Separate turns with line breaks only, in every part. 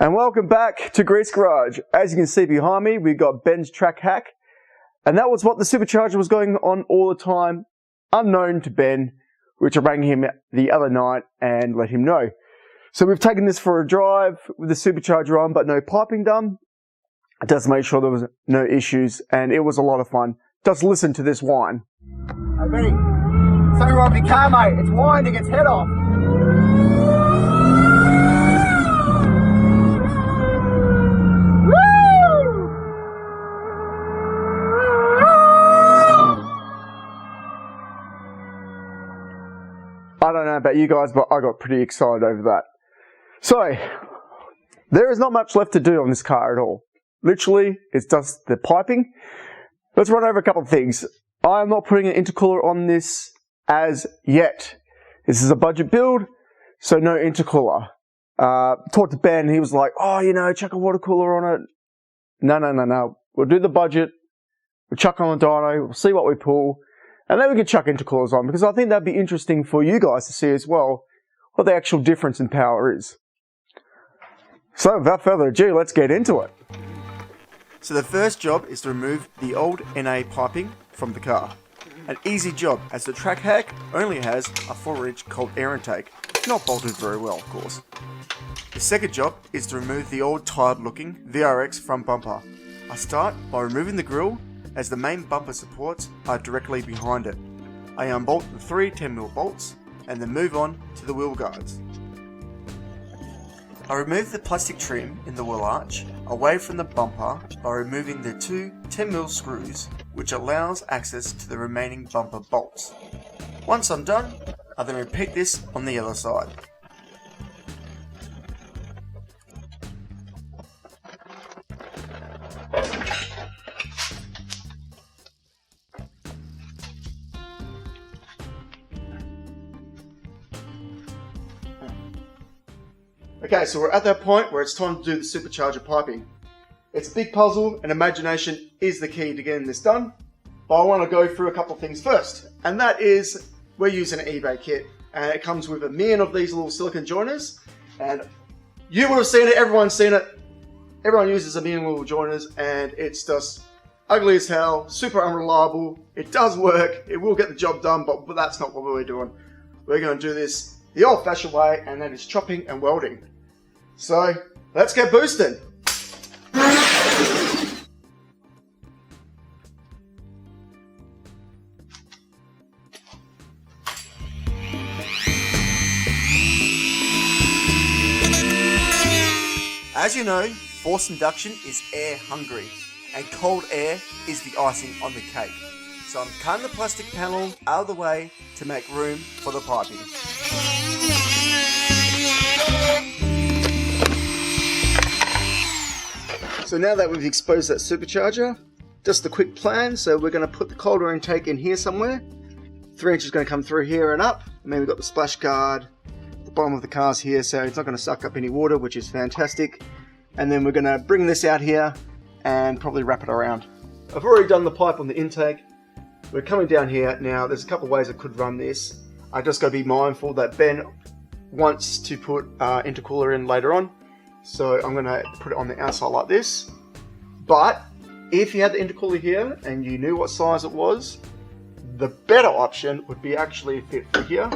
And welcome back to Rhys Garage. As you can see behind me, we've got Ben's track hack. And that was what the Supercharger was going on all the time, unknown to Ben, which I rang him the other night and let him know. So we've taken this for a drive with the Supercharger on, but no piping done. Just make sure there was no issues, and it was a lot of fun. Just listen to this whine.
Hey Benny, something wrong with your car, mate. It's winding its head off.
I don't know about you guys, but I got pretty excited over that. So, there is not much left to do on this car at all. Literally, it's just the piping. Let's run over a couple of things. I am not putting an intercooler on this as yet. This is a budget build, so no intercooler. Talked to Ben, he was like, oh, you know, chuck a water cooler on it. No. We'll do the budget. We'll chuck on the dyno. We'll see what we pull. And then we can chuck intercoolers on, because I think that'd be interesting for you guys to see as well what the actual difference in power is. So without further ado, let's get into it. So the first job is to remove the old NA piping from the car. An easy job, as the track hack only has a 4-inch cold air intake, not bolted very well of course. The second job is to remove the old tired looking VRX front bumper. I start by removing the grille, as the main bumper supports are directly behind it. I unbolt the 3 10mm bolts and then move on to the wheel guards. I remove the plastic trim in the wheel arch away from the bumper by removing the 2 10mm screws, which allows access to the remaining bumper bolts. Once I'm done, I then repeat this on the other side. Okay, so we're at that point where it's time to do the Supercharger piping. It's a big puzzle, and imagination is the key to getting this done. But I want to go through a couple of things first, and that is we're using an eBay kit, and it comes with 1,000,000 of these little silicone joiners, and you would have seen it, everyone's seen it. Everyone uses 1,000,000 little joiners, and it's just ugly as hell, super unreliable. It does work, it will get the job done, but that's not what we're doing. We're going to do this the old-fashioned way, and that is chopping and welding. So, let's get boosted. As you know, forced induction is air hungry, and cold air is the icing on the cake. So I'm cutting the plastic panel out of the way to make room for the piping. So now that we've exposed that Supercharger, just a quick plan. So we're going to put the cold air intake in here somewhere. 3-inch is going to come through here and up. And then we've got the splash guard. The bottom of the car's here, so it's not going to suck up any water, which is fantastic. And then we're going to bring this out here and probably wrap it around. I've already done the pipe on the intake. We're coming down here. Now there's a couple of ways I could run this. I just got to be mindful that Ben wants to put intercooler in later on. So I'm going to put it on the outside like this. But if you had the intercooler here and you knew what size it was, the better option would be actually fit through here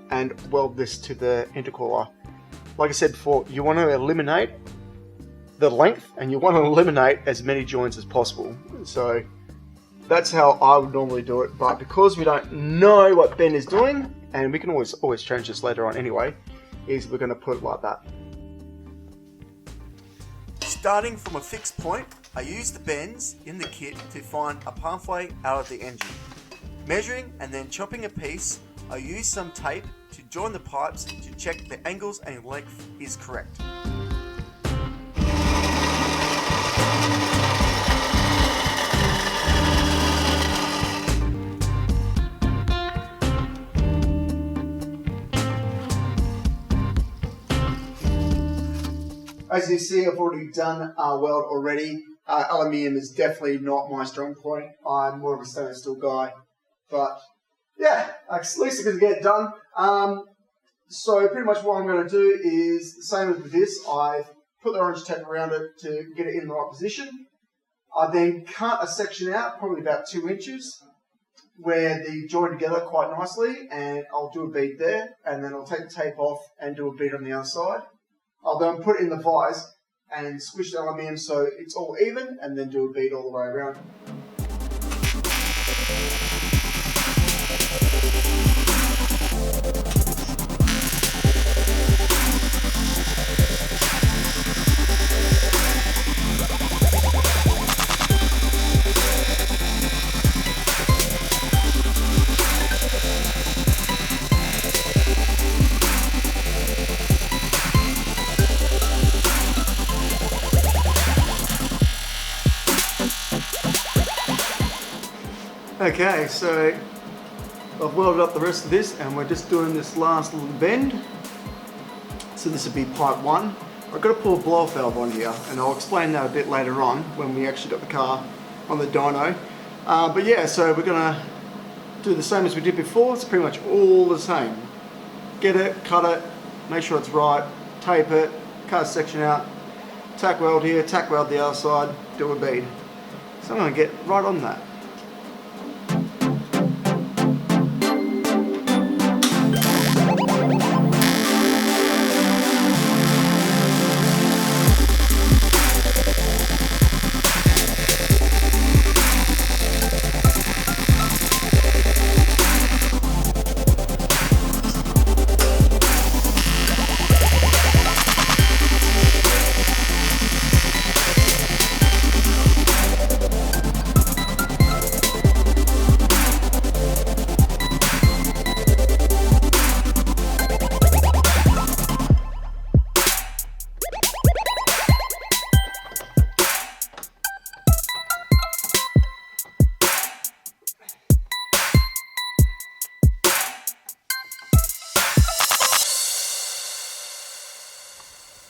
and weld this to the intercooler. Like I said before, you want to eliminate the length and you want to eliminate as many joints as possible. So that's how I would normally do it. But because we don't know what Ben is doing, and we can always change this later on anyway, is we're going to put it like that. Starting from a fixed point, I use the bends in the kit to find a pathway out of the engine. Measuring and then chopping a piece, I use some tape to join the pipes to check the angles and length is correct. As you see, I've already done a weld already. Aluminium is definitely not my strong point. I'm more of a stainless steel guy. But yeah, at least I can get it done. So pretty much what I'm going to do is the same as with this. I've put the orange tape around it to get it in the right position. I then cut a section out, probably about 2 inches, where they join together quite nicely, and I'll do a bead there, and then I'll take the tape off and do a bead on the other side. I'll then put it in the vise and squish the aluminium so it's all even, and then do a bead all the way around. Okay, so I've welded up the rest of this and we're just doing this last little bend. So this would be pipe 1. I've got to pull a blow-off valve on here, and I'll explain that a bit later on when we actually got the car on the dyno. But yeah, so we're going to do the same as we did before. It's pretty much all the same. Get it, cut it, make sure it's right, tape it, cut a section out, tack weld here, tack weld the other side, do a bead. So I'm going to get right on that.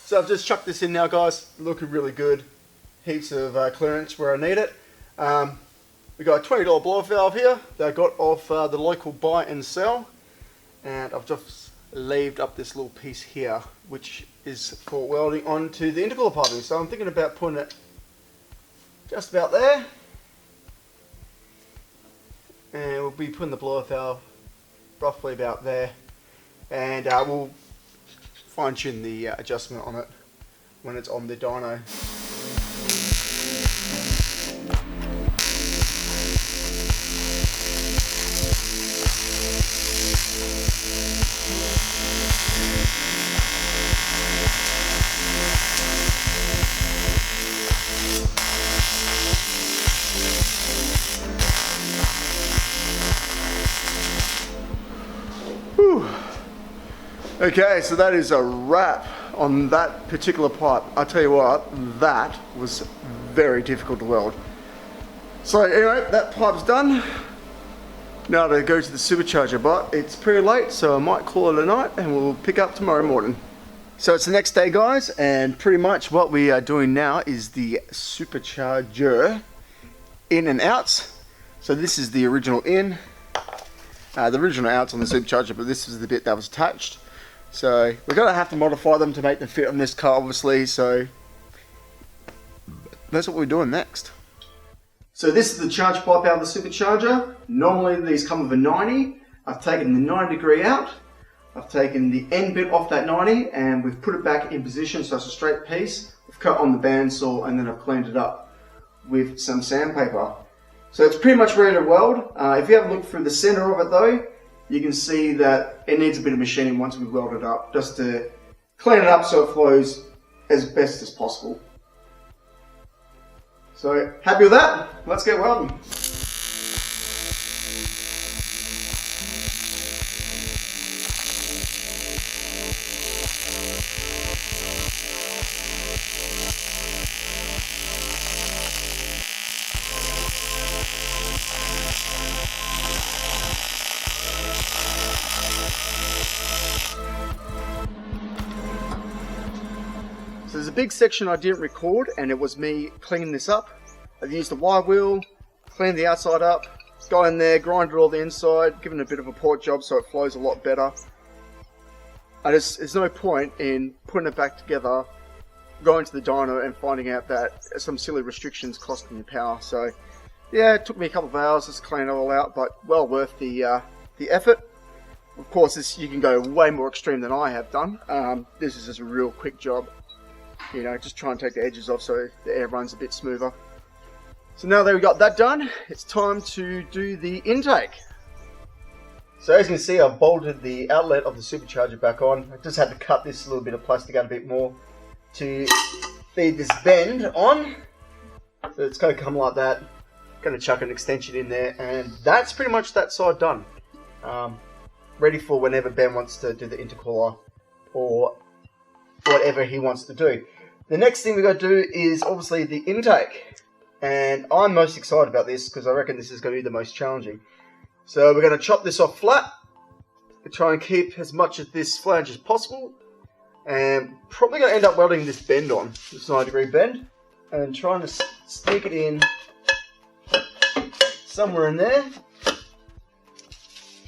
So I've just chucked this in now, guys. Looking really good. Heaps of clearance where I need it. We got a $20 blow valve here that I got off the local buy and sell, and I've just leaved up this little piece here, which is for welding onto the intercooler piping. So I'm thinking about putting it just about there, and we'll be putting the blow valve roughly about there, and we'll fine tune the adjustment on it when it's on the dyno. Whew. Okay, so that is a wrap on that particular pipe. I tell you what, that was very difficult to weld. So anyway, that pipe's done. Now to go to the supercharger, but it's pretty late, so I might call it a night and we'll pick up tomorrow morning. So it's the next day, guys, and pretty much what we are doing now is the supercharger in and outs. So this is the original in, the original outs on the supercharger, but this is the bit that was attached. So we're going to have to modify them to make them fit on this car, obviously, so that's what we're doing next. So this is the charge pipe out of the supercharger. Normally these come with a 90. I've taken the 90 degree out. I've taken the end bit off that 90 and we've put it back in position so it's a straight piece. We've cut on the bandsaw and then I've cleaned it up with some sandpaper. So it's pretty much ready to weld. If you have a look through the center of it though, you can see that it needs a bit of machining once we weld it up, just to clean it up so it flows as best as possible. So happy with that? Let's get welding. So there's a big section I didn't record, and it was me cleaning this up. I've used the wire wheel, cleaned the outside up, got in there, grinded all the inside, given it a bit of a port job so it flows a lot better. There's no point in putting it back together going to the dyno and finding out that some silly restrictions costing you power. So yeah, it took me a couple of hours just to clean it all out, but well worth the effort. Of course, you can go way more extreme than I have done. This is just a real quick job. You know, just try and take the edges off so the air runs a bit smoother. So now that we got that done, it's time to do the intake. So as you can see, I've bolted the outlet of the supercharger back on. I just had to cut this little bit of plastic out a bit more to feed this bend on. So it's going to come like that. Going to chuck an extension in there, and that's pretty much that side done. Ready for whenever Ben wants to do the intercooler or whatever he wants to do. The next thing we're going to do is obviously the intake, and I'm most excited about this because I reckon this is going to be the most challenging. So we're going to chop this off flat, try and keep as much of this flange as possible, and probably going to end up welding this bend on, this 90-degree bend, and trying to sneak it in somewhere in there.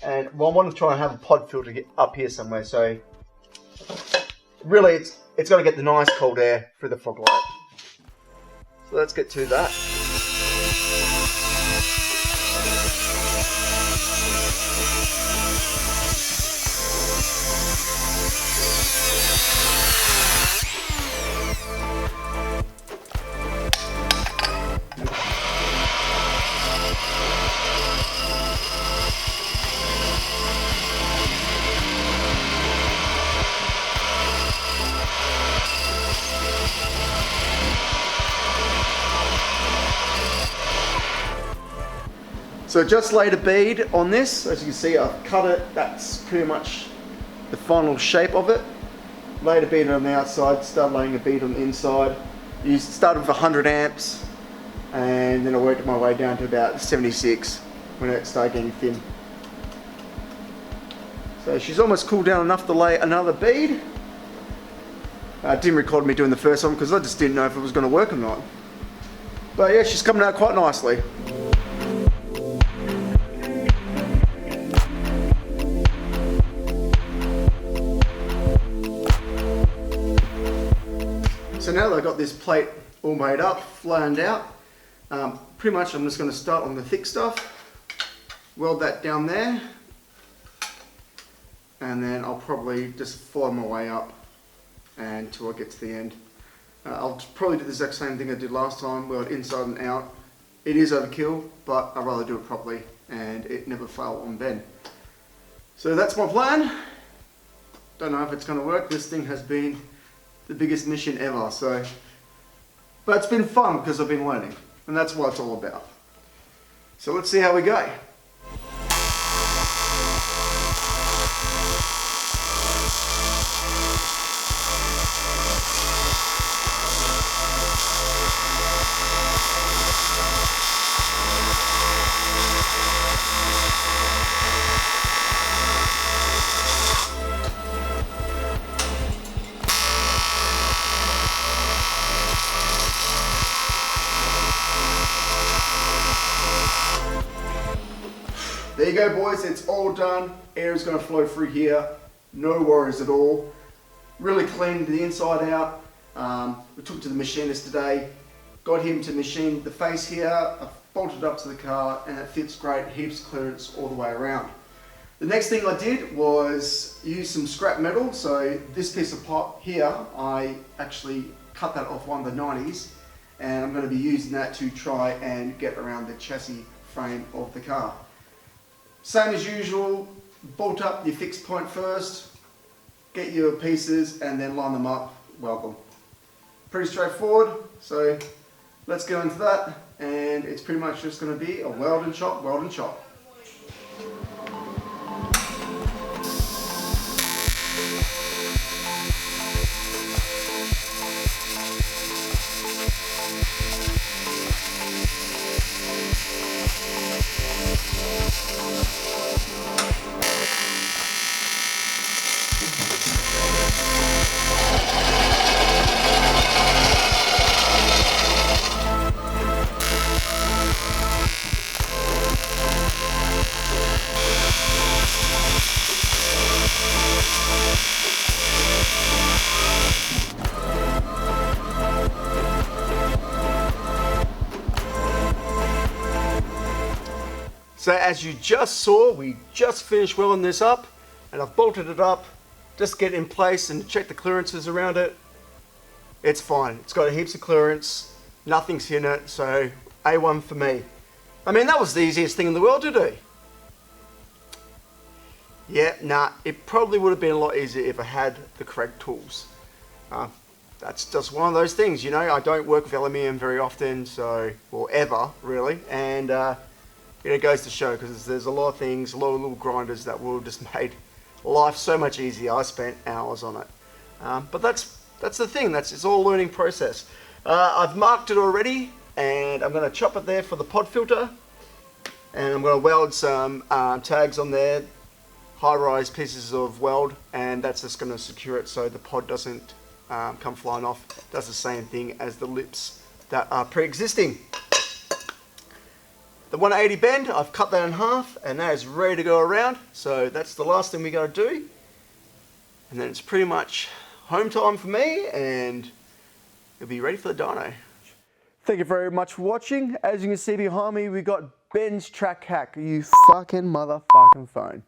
And well, I want to try and have a pod filter get up here somewhere, so really it's got to get the nice cold air through the fog light. So let's get to that. So just laid a bead on this. As you can see, I've cut it. That's pretty much the final shape of it. Laid a bead on the outside, started laying a bead on the inside. You started with 100 amps, and then I worked my way down to about 76 when it started getting thin. So she's almost cooled down enough to lay another bead. I didn't record me doing the first one because I just didn't know if it was going to work or not. But yeah, she's coming out quite nicely. So now that I've got this plate all made up, flaned out, pretty much I'm just going to start on the thick stuff, weld that down there, and then I'll probably just follow my way up until I get to the end. I'll probably do the exact same thing I did last time, weld inside and out. It is overkill, but I'd rather do it properly and it never fail on Ben. So that's my plan. Don't know if it's going to work. This thing has been the biggest mission ever, so, but it's been fun because I've been learning, and that's what it's all about. So let's see how we go. There you go, boys, it's all done. Air is going to flow through here, no worries at all. Really cleaned the inside out. We took it to the machinist today, got him to machine the face here. I bolted it up to the car and it fits great, heaps clearance all the way around. The next thing I did was use some scrap metal. So this piece of pipe here, I actually cut that off one of the 90s, and I'm going to be using that to try and get around the chassis frame of the car. Same as usual, bolt up your fixed point first, get your pieces and then line them up, weld them. Pretty straightforward, so let's go into that, and it's pretty much just going to be a weld and chop, weld and chop. So as you just saw, we just finished welding this up, and I've bolted it up, just get it in place and check the clearances around it. It's fine. It's got heaps of clearance, nothing's in it, so A1 for me. I mean, that was the easiest thing in the world to do. Yeah, nah, it probably would have been a lot easier if I had the correct tools. That's just one of those things, you know. I don't work with aluminium very often, so, or ever, really, and it goes to show, because there's a lot of things, a lot of little grinders that will just made life so much easier. I spent hours on it, but that's the thing. It's all a learning process. I've marked it already, and I'm going to chop it there for the pod filter, and I'm going to weld some tags on there, high-rise pieces of weld, and that's just going to secure it so the pod doesn't come flying off. Does the same thing as the lips that are pre-existing. The 180 bend, I've cut that in half, and that is ready to go around. So that's the last thing we got to do, and then it's pretty much home time for me, and it'll be ready for the dyno. Thank you very much for watching. As you can see behind me, we got Ben's track hack. You fucking motherfucking phone.